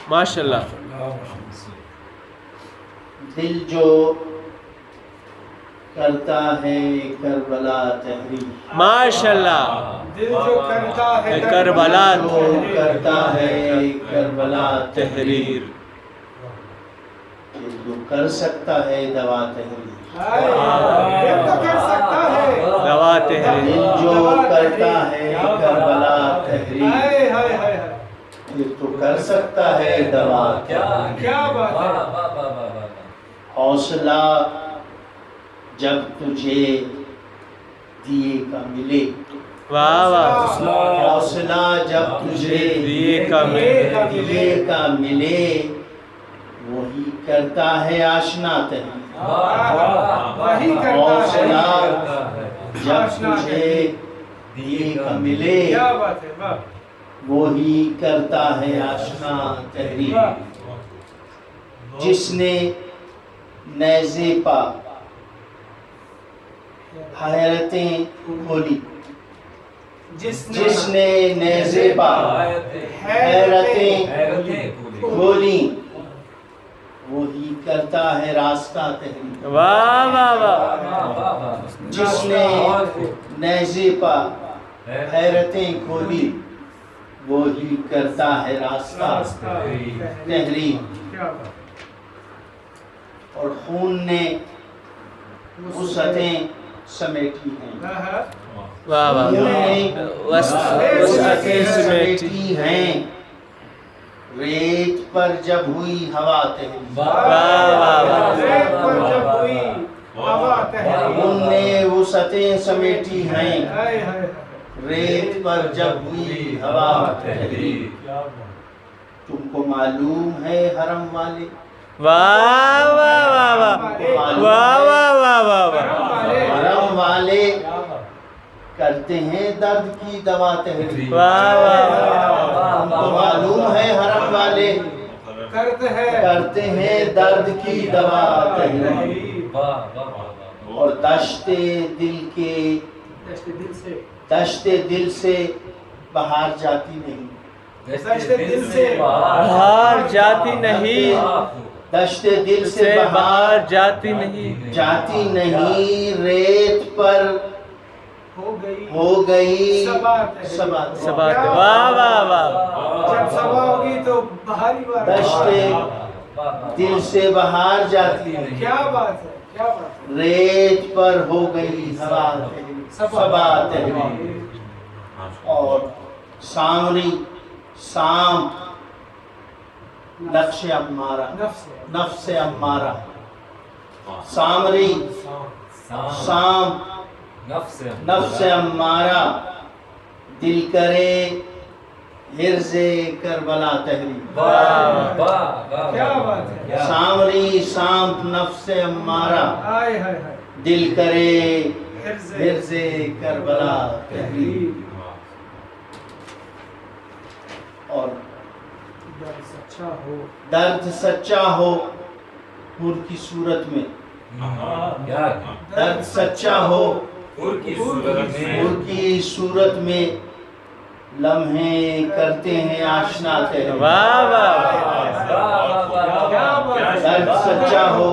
ماشاء اللہ. دل جو کرتا ہے کربلا تحریر. ماشاء اللہ. دل جو کرتا ہے کربلا جو کرتا ہے کربلا تحریر. دل جو کر سکتا ہے دوا تحریر. دل تو کر سکتا ہے دوا تحریر. دل جو کرتا ہے کربلا تحریر. ہائے ہائے ہائے. دل تو کر سکتا ہے دوا. کیا بات ہے. حوصلہ جب تجھے دیے کا ملے. واہ واہ. حوصلہ جب تجھے دیے کا دیے کا ملے وہی کرتا ہے آشنا تحریر. وہی کرتا ہے. حوصلہ جب تجھے دیے کا ملے کیا بات ہے. واہ. وہی کرتا ہے آشنا تحریر. جس نے نیزے پا حیرتیں کھولی. جس نے نیزے پا حیرتیں کھولی وہی کرتا ہے راستہ تحریر. واہ واہ واہ. جس نے نیزے پا حیرتیں کھولی وہی کرتا ہے راستہ تحریر. اور خون نے وسعتیں سمیٹی ہیں. واہ واہ. خون نے وسعتیں سمیٹی ہیں ریت پر جب ہوئی ہوا تحریر. واہ واہ واہ. خون نے وسعتیں سمیٹی ہیں ریت پر جب ہوئی ہوا تحریر. تم کو معلوم ہے حرم والے. واہ واہ واہ واہ. واہ واہ واہ واہ واہ. حرم والے کرتے ہیں درد کی دوا تحریر. واہ واہ. تم کو معلوم ہے حرم والے کرتے ہیں درد کی دوا تحریر. اور دشت دل سے بہار جاتی نہیں. باہر جاتی نہیں. دشت دل سے سے باہر جاتی نہیں. جاتی نہیں ریت پر ہو گئی سبات. سبات. واہ واہ واہ. جب سبا ہوگی تو بہاری بات. دشت دل سے بہار جاتی نہیں کیا بات ہے. کیا بات ہے. ریت پر ہو گئی ہوا سبات. اور سامری سام نفس امارہ. نفس امارہ. سامری سام نفس امارہ دل کرے حرز کربلا تحریر. کیا بات ہے. سامری سام نفس امارہ ہائے ہائے ہائے. دل کرے حرز کربلا تحریر. اور درد سچا ہو حور کی صورت میں. درد سچا ہو حور کی صورت میں لمحے کرتے ہیں آشنا تحریر. واہ واہ. درد سچا ہو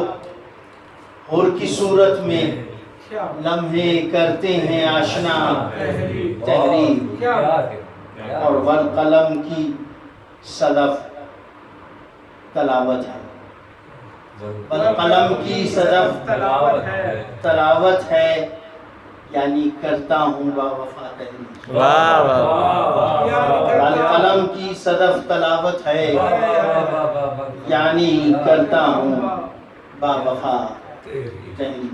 حور کی صورت میں لمحے کرتے ہیں آشنا تحریر. اور والقلم کی صدف تلاوت ہے. والقلم کی صدف تلاوت ہے یعنی کرتا ہوں با وفا تحریر. واہ واہ. والقلم کی صدف تلاوت ہے یعنی کرتا ہوں با وفا تحریر.